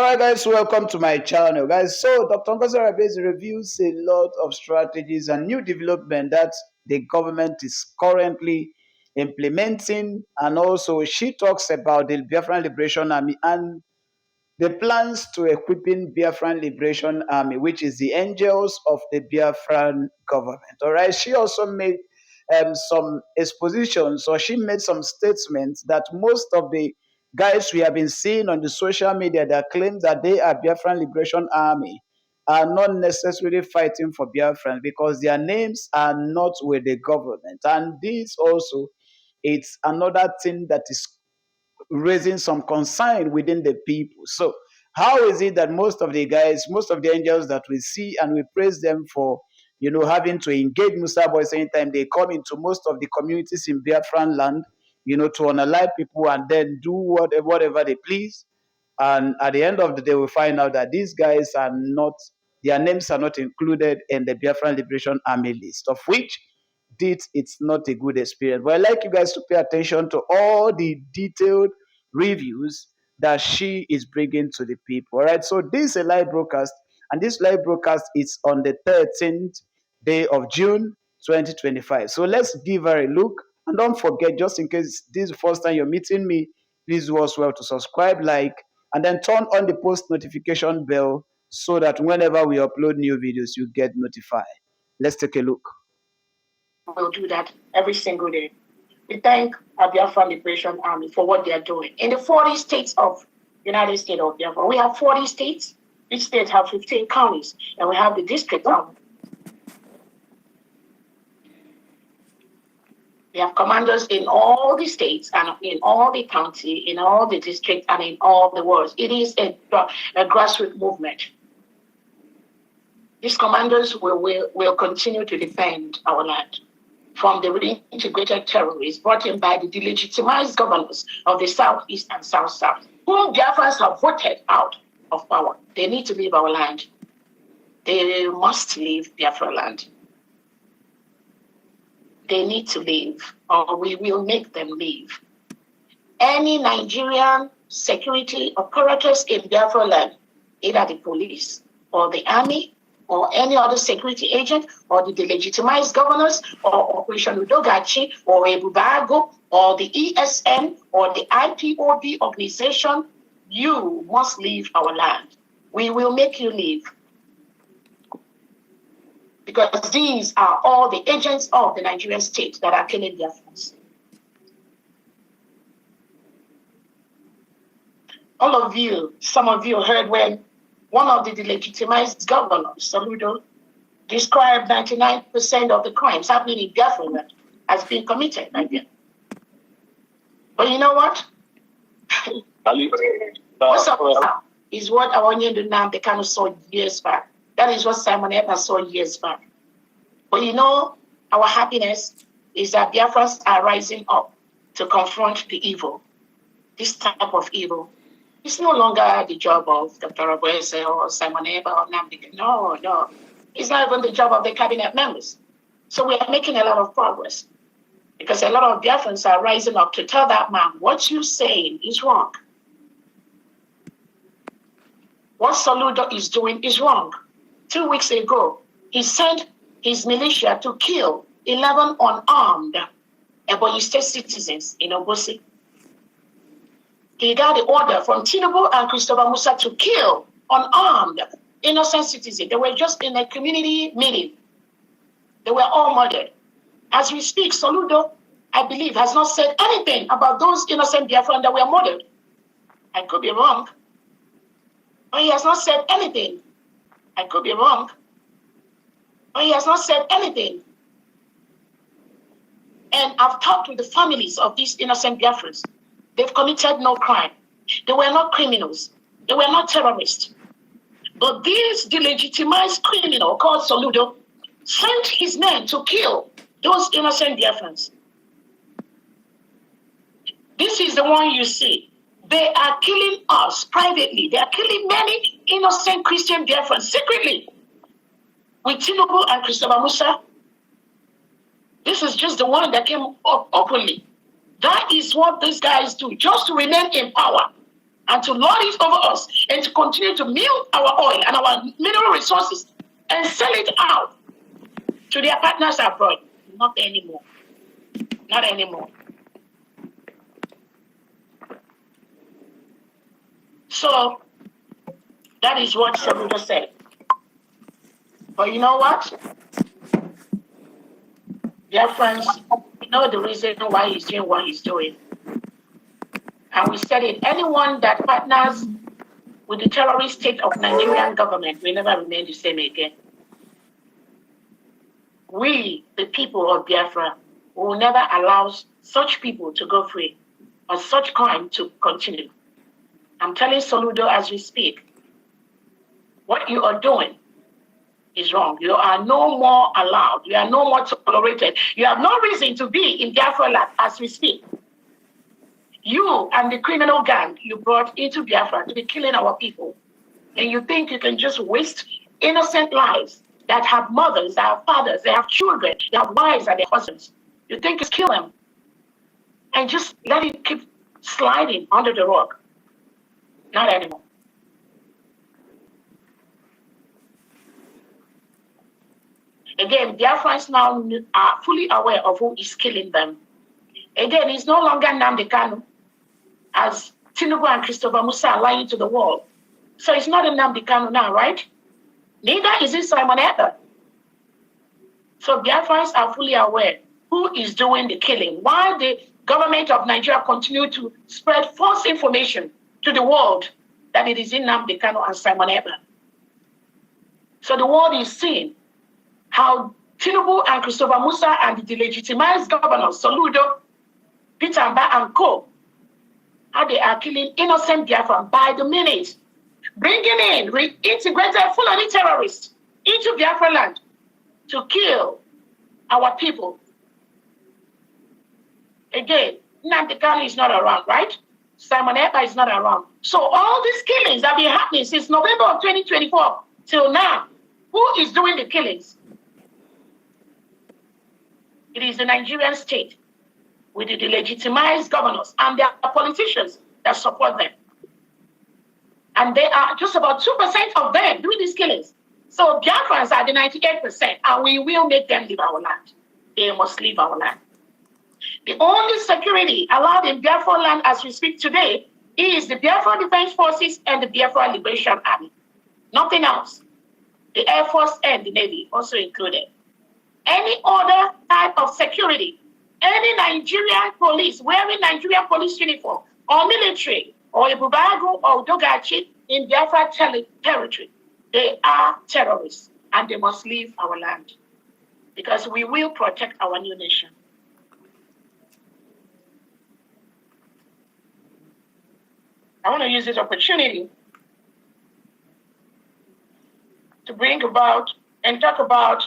Alright guys, welcome to my channel guys. So Dr. Orabueze reviews a lot of strategies and new development that the government is currently implementing, and also she talks about the Biafran Liberation Army and the plans to equipping Biafran Liberation Army, which is the angels of the Biafran government. All right. She also made some expositions, or she made some statements that most of the guys we have been seeing on the social media that claim that they are Biafran Liberation Army are not necessarily fighting for Biafran because their names are not with the government. And this also, it's another thing that is raising some concern within the people. So, how is it that most of the guys, most of the angels that we see and we praise them for, having to engage Musa boys anytime they come into most of the communities in Biafran land, to unalive people and then do whatever they please. And at the end of the day, we find out that these guys are not, their names are not included in the Biafran Liberation Army list, of which it's not a good experience. But I'd like you guys to pay attention to all the detailed reviews that she is bringing to the people. All right, so this is a live broadcast, and this live broadcast is on the 13th day of June 2025. So let's give her a look. And don't forget, just in case this is the first time you're meeting me, please do as well to subscribe, like, and then turn on the post notification bell so that whenever we upload new videos, you get notified. Let's take a look. We'll do that every single day. We thank our Biafra Liberation Army for what they are doing. In the 40 states of United States of Biafra, we have 40 states. Each state have 15 counties, and we have the district army. We have commanders in all the states and in all the county, in all the districts, and in all the worlds. It is a grassroots movement. These commanders will continue to defend our land from the reintegrated terrorists brought in by the delegitimized governors of the Southeast and South-South, whom Biafrans have voted out of power. They need to leave our land. They must leave Biafra land. They need to leave, or we will make them leave. Any Nigerian security apparatus in Biafra land, either the police or the army, or any other security agent, or the delegitimized governors, or Operation Udogachi, or Ebubago, or the ESN, or the IPOB organization, you must leave our land. We will make you leave. Because these are all the agents of the Nigerian state that are killing their friends. All of you, some of you heard when one of the delegitimized governors, Soludo, described 99% of the crimes happening in Biafra as being committed by them. But you know what? What's up now is what our Nyendu Nnamdi Kanu saw years back. That is what Simon Ekpa saw years back. But you know, our happiness is that Biafrans are rising up to confront the evil, this type of evil. It's no longer the job of Dr. Orabueze or Simon Ekpa or Nnamdi. No. It's not even the job of the cabinet members. So we are making a lot of progress because a lot of Biafrans are rising up to tell that man, what you're saying is wrong. What Soludo is doing is wrong. 2 weeks ago, he sent his militia to kill 11 unarmed Ebonyi State citizens in Obosi. He got the order from Tinubu and Christopher Musa to kill unarmed, innocent citizens. They were just in a community meeting. They were all murdered. As we speak, Soludo, I believe, has not said anything about those innocent Biafrans that were murdered. I could be wrong. But he has not said anything. I could be wrong. But he has not said anything. And I've talked with the families of these innocent Biafrans. They've committed no crime. They were not criminals. They were not terrorists. But this delegitimized criminal called Soludo sent his men to kill those innocent Biafrans. This is the one you see. They are killing us privately. They are killing many innocent Christian Biafrans secretly with Tinubu and Christopher Musa. This is just the one that came up openly. That is what these guys do, just to remain in power. and to lord it over us and to continue to milk our oil and our mineral resources and sell it out to their partners abroad. Not anymore. Not anymore. So that is what Soludo said. But you know what? Dear friends, we know the reason why he's doing what he's doing. And we said it, anyone that partners with the terrorist state of Nigerian government will never remain the same again. We, the people of Biafra, will never allow such people to go free or such crime to continue. I'm telling Soludo as we speak, what you are doing is wrong. You are no more allowed. You are no more tolerated. You have no reason to be in Biafra land as we speak. You and the criminal gang you brought into Biafra to be killing our people. And you think you can just waste innocent lives that have mothers, that have fathers, they have children, they have wives and their husbands. You think it's kill them and just let it keep sliding under the rug. Not anymore. Again, Biafrans now are fully aware of who is killing them. Again, it's no longer Nnamdi Kanu, as Tinubu and Christopher Musa are lying to the world. So it's not a Nnamdi Kanu now, right? Neither is it Simon Ekpa. So Biafrans are fully aware who is doing the killing. Why the government of Nigeria continue to spread false information to the world that it is in Nnamdi Kanu and Simon Ekpa. So the world is seeing how Tinubu and Christopher Musa and the delegitimized governors, Soludo, Peter Mba and co, how they are killing innocent Biafran by the minute, bringing in reintegrated Fulani terrorists into Biafra land to kill our people. Again, Nnamdi Kanu is not around, right? Simon Ekpa is not around. So all these killings have been happening since November of 2024 till now. Who is doing the killings? It is the Nigerian state with the delegitimized governors and their politicians that support them. And they are just about 2% of them doing these killings. So Biafrans are the 98%, and we will make them leave our land. They must leave our land. The only security allowed in Biafra land as we speak today is the Biafra Defense Forces and the Biafra Liberation Army. Nothing else. The Air Force and the Navy also included. Any other type of security, any Nigerian police wearing Nigerian police uniform or military or Ibubagu or Dogachi in Biafra territory, they are terrorists and they must leave our land because we will protect our new nation. I want to use this opportunity to bring about and talk about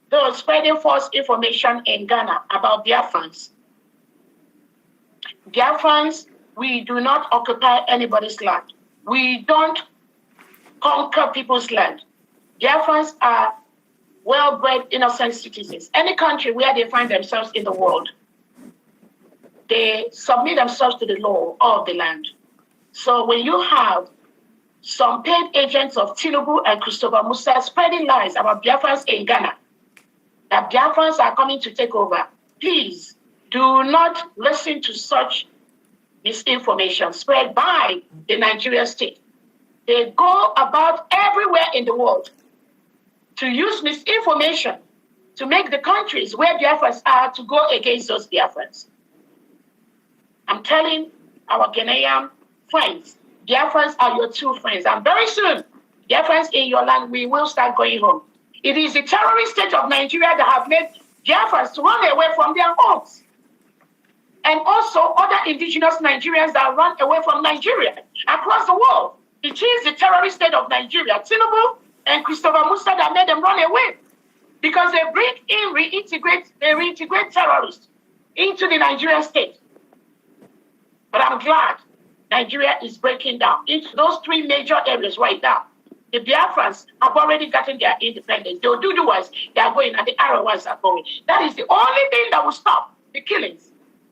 those spreading false information in Ghana about Biafrans. Biafrans, we do not occupy anybody's land. We don't conquer people's land. Biafrans are well-bred, innocent citizens. Any country where they find themselves in the world, they submit themselves to the law of the land. So when you have some paid agents of Tinubu and Christopher Musa spreading lies about Biafrans in Ghana, that Biafrans are coming to take over, please do not listen to such misinformation spread by the Nigerian state. They go about everywhere in the world to use misinformation to make the countries where Biafrans are to go against those Biafrans. I'm telling our Ghanaian friends, Biafrans are your true friends. And very soon, Biafrans in your land, we will start going home. It is the terrorist state of Nigeria that have made Biafrans to run away from their homes. And also other indigenous Nigerians that run away from Nigeria across the world. It is the terrorist state of Nigeria, Tinubu and Christopher Musa, that made them run away. Because they bring in, reintegrate terrorists into the Nigerian state. But I'm glad Nigeria is breaking down into those three major areas right now. The Biafrans have already gotten their independence. The Oduduwas, they are going, and the Arawas are going. That is the only thing that will stop the killings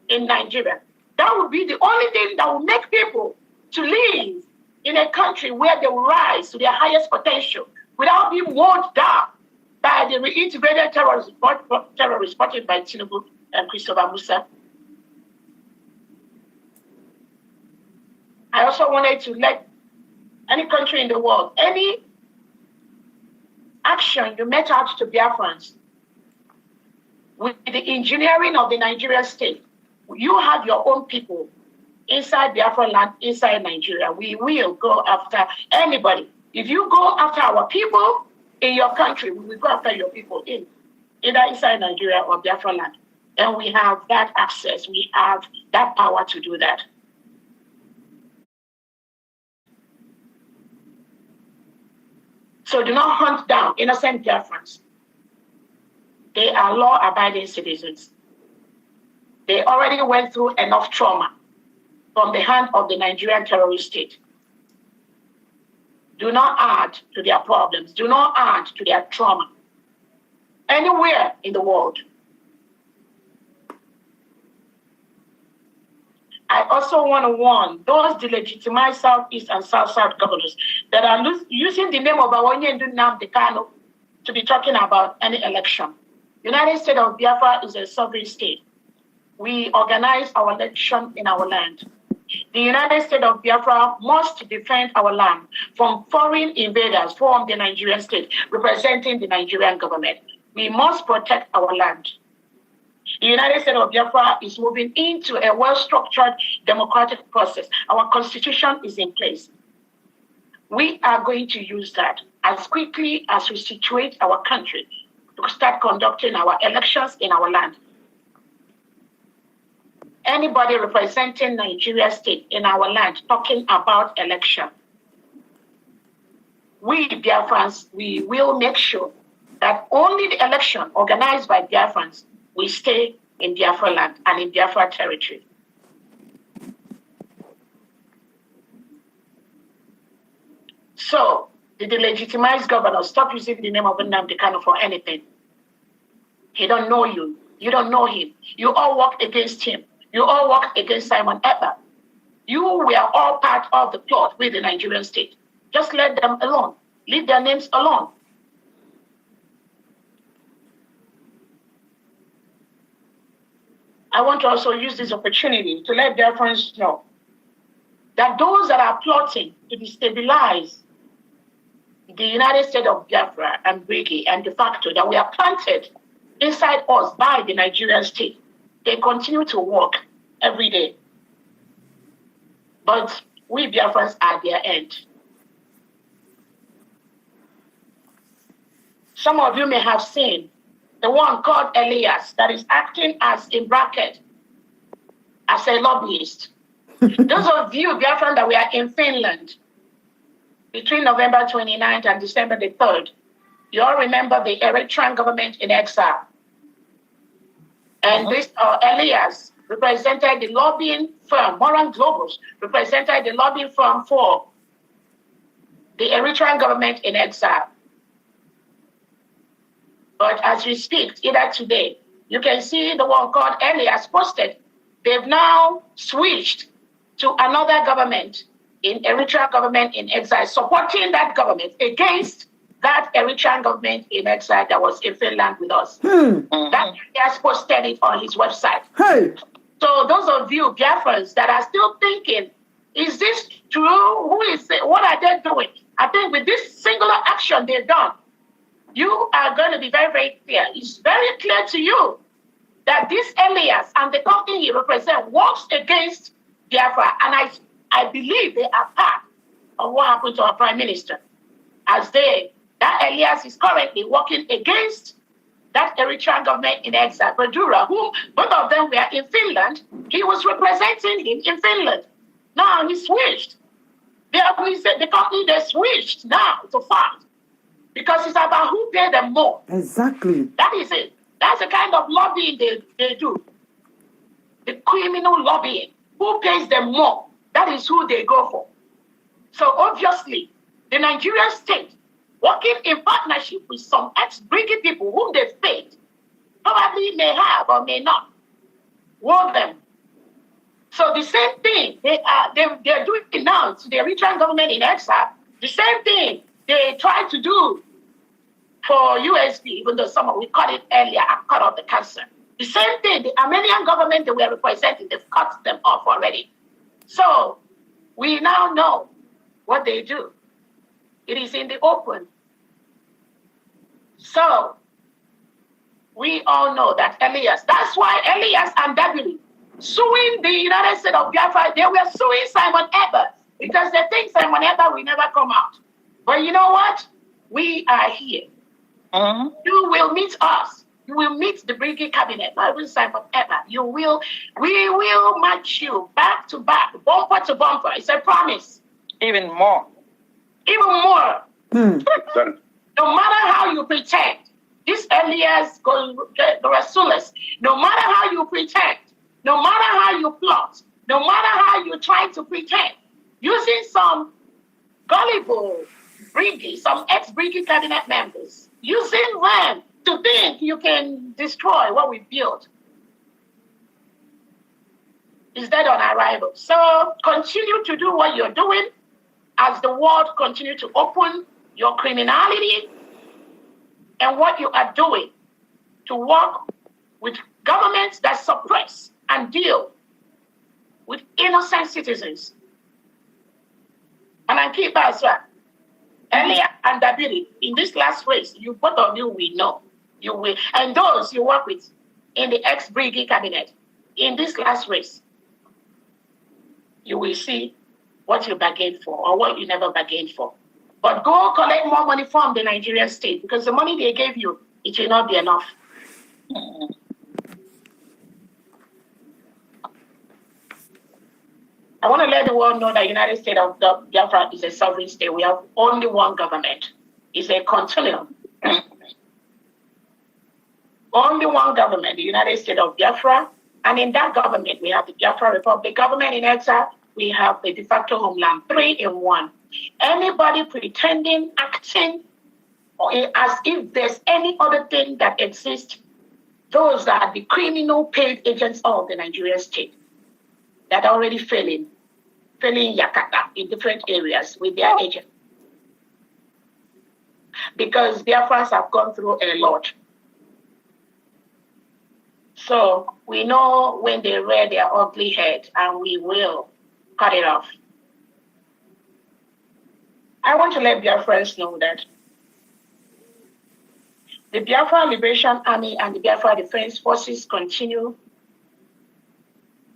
in Nigeria. That would be the only thing that will make people to live in a country where they will rise to their highest potential without being worn down by the reintegrated terror reported by Tinubu and Christopher Musa. I also wanted to let any country in the world, any action you met out to Biafrans with the engineering of the Nigerian state, you have your own people inside Biafra land, inside Nigeria. We will go after anybody. If you go after our people in your country, we will go after your people in either inside Nigeria or Biafra land. And we have that access. We have that power to do that. So do not hunt down innocent Biafrans. They are law-abiding citizens. They already went through enough trauma from the hand of the Nigerian terrorist state. Do not add to their problems. Do not add to their trauma. Anywhere in the world. I also want to warn those delegitimized Southeast and South-South governors that are using the name of Awonye Nnamdi Kanu to be talking about any election. United States of Biafra is a sovereign state. We organize our election in our land. The United States of Biafra must defend our land from foreign invaders from the Nigerian state representing the Nigerian government. We must protect our land. The United States of Biafra is moving into a well-structured democratic process. Our constitution is in place. We are going to use that as quickly as we situate our country to start conducting our elections in our land. Anybody representing Nigeria state in our land talking about election, we Biafrans, we will make sure that only the election organized by Biafrans will stay in Biafra land and in Biafra territory. So, the delegitimized governor, stop using the name of Nnamdi Kanu for anything. He don't know you. You don't know him. You all work against him. You all work against Simon Ekpa. You were all part of the plot with the Nigerian state. Just let them alone. Leave their names alone. I want to also use this opportunity to let Biafrans know that those that are plotting to destabilize the United States of Biafra and Briggy and de facto that we are planted inside us by the Nigerian state, they continue to work every day. But we Biafrans are their end. Some of you may have seen the one called Elias that is acting as, in bracket, as a lobbyist. Those of you Biafran that we are in Finland between November 29th and December the 3rd, you all remember the Eritrean government in exile. And this Elias represented the lobbying firm, Moran Globals, represented the lobbying firm for the Eritrean government in exile. But as we speak, either today, you can see the one called Elias posted. They've now switched to another government, in Eritrean government in exile, supporting that government against that Eritrean government in exile that was in Finland with us. That he has posted it on his website. Hey. So those of you Biafrans that are still thinking, is this true? Who is it? What are they doing? I think with this singular action they've done, you are going to be very, very clear. It's very clear to you that this Elias and the company he represents works against Biafra. And I believe they are part of what happened to our prime minister. As that Elias is currently working against that Eritrean government in exile, Badura, whom both of them were in Finland. He was representing him in Finland. Now he switched. The company, they switched now to fight. Because it's about who paid them more. Exactly. That is it. That's the kind of lobbying they do. The criminal lobbying. Who pays them more? That is who they go for. So obviously, the Nigerian state, working in partnership with some ex-Briggy people whom they've paid, probably may have or may not, want them So the same thing they're doing now to the Eritrean government in exile. The same thing they tried to do for USB, even though some of we cut it earlier and cut off the cancer. The same thing, the Armenian government that we are representing, they've cut them off already. So we now know what they do. It is in the open. So we all know that Elias, that's why Elias and Dabiri suing the United States of Biafra, they were suing Simon Eber because they think Simon Eber will never come out. But you know what? We are here. You will meet us. You will meet the Brigade Cabinet, not even Simon Eber. We will match you back to back, bumper to bumper. It's a promise. Even more. Even more. No matter how you pretend, this Elias Rasulis, no matter how you pretend, no matter how you plot, no matter how you try to pretend, using some gullible Brigade, some ex-Brigade cabinet members, using them to think you can destroy what we built, is dead on arrival. So continue to do what you're doing as the world continue to open your criminality and what you are doing to work with governments that suppress and deal with innocent citizens. And I keep as well. Elia and Dabiri, in this last race, you both of you will know. You will, and those you work with in the ex-Brigade cabinet, in this last race, you will see what you bargained for or what you never bargained for. But go collect more money from the Nigerian state because the money they gave you, it will not be enough. I want to let the world know that the United States of Biafra is a sovereign state. We have only one government. It's a continuum. Only one government, the United States of Biafra. And in that government, we have the Biafra Republic government in exile. We have the de facto homeland, 3 in 1. Anybody pretending, acting, or as if there's any other thing that exists, those are the criminal paid agents of the Nigerian state that are already failing Yakata in different areas with their agents. Because Biafrans have gone through a lot. So we know when they rear their ugly head and we will cut it off. I want to let Biafrans know that the Biafra Liberation Army and the Biafra Defense Forces continue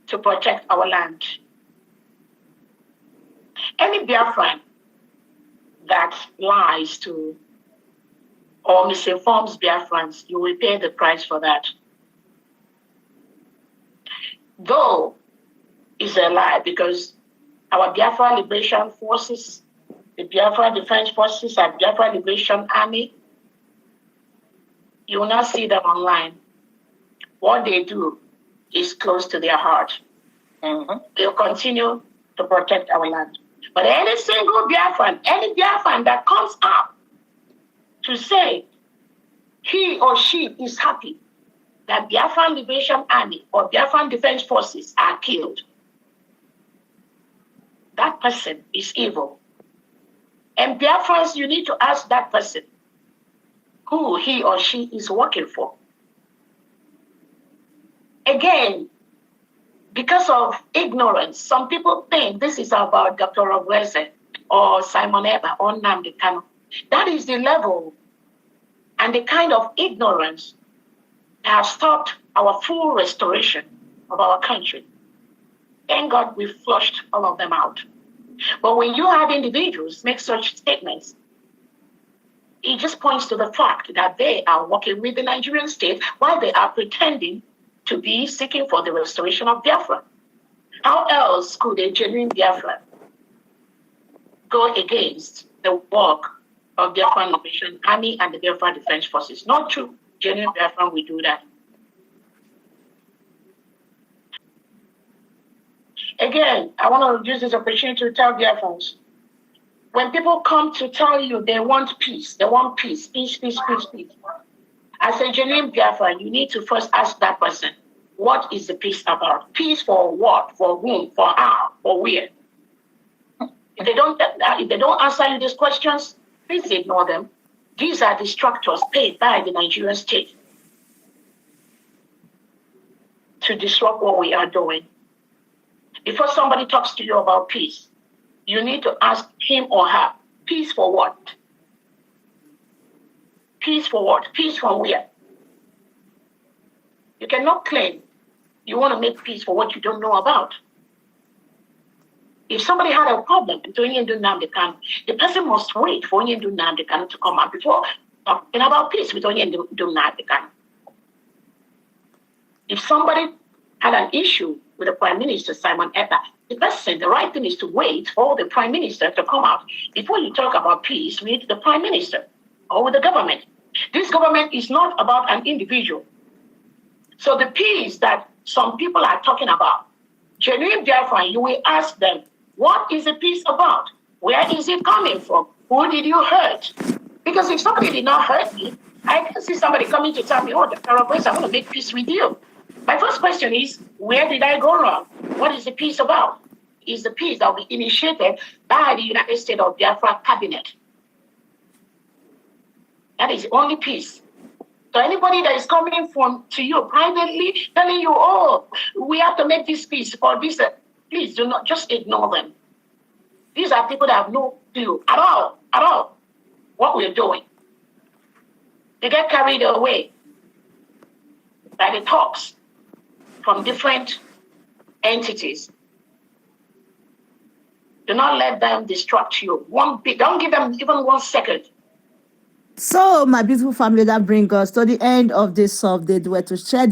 to protect our land. Any Biafran that lies to or misinforms Biafrans, you will pay the price for that. Though it's a lie because our Biafra Liberation Forces, the Biafra Defense Forces and Biafra Liberation Army, you will not see them online. What they do is close to their heart. They'll continue to protect our land. But any single Biafran, any Biafran that comes up to say he or she is happy that Biafran Liberation Army or Biafran Defense Forces are killed, that person is evil. And Biafrans, you need to ask that person who he or she is working for. Again, because of ignorance, some people think this is about Dr. Orabueze or Simon Eber or Nnamdi Kanu. That is the level and the kind of ignorance that has stopped our full restoration of our country. Thank God we flushed all of them out. But when you have individuals make such statements, it just points to the fact that they are working with the Nigerian state while they are pretending to be seeking for the restoration of Biafra. How else could a genuine Biafra go against the work of Biafra Liberation Army and the Biafra Defense Forces? Not true. Genuine Biafra will do that. Again, I want to use this opportunity to tell Biafrans, when people come to tell you they want peace, peace. As a genuine Biafra, you need to first ask that person, What is the peace about? Peace for what? For whom? For how? For where? If they don't answer you these questions, please ignore them. These are distractors paid by the Nigerian state to disrupt what we are doing. Before somebody talks to you about peace, you need to ask him or her, peace for what? Peace for what? Peace from where? You cannot claim you want to make peace for what you don't know about. If somebody had a problem with Onyendu Nnamdi Kanu, the person must wait for Onyendu Nnamdi Kanu to come out before talking about peace with Onyendu Nnamdi Kanu. If somebody had an issue with the Prime Minister, Simon Ekpa, the right thing is to wait for the Prime Minister to come out before you talk about peace with the Prime Minister or with the government. This government is not about an individual. So the peace that some people are talking about, genuine Biafra, you will ask them, what is the peace about? Where is it coming from? Who did you hurt? Because if somebody did not hurt me, I can see somebody coming to tell me, oh, Dr. Orabueze, I want to make peace with you. My first question is, where did I go wrong? What is the peace about? Is the peace that will be initiated by the United States of Biafra cabinet. That is the only peace. So anybody that is coming to you privately, telling you, oh, we have to make this peace for this, please do not just ignore them. These are people that have no clue at all, what we're doing. They get carried away by the talks from different entities. Do not let them distract you. Don't give them even 1 second. So, my beautiful family, that brings us to the end of this update where to share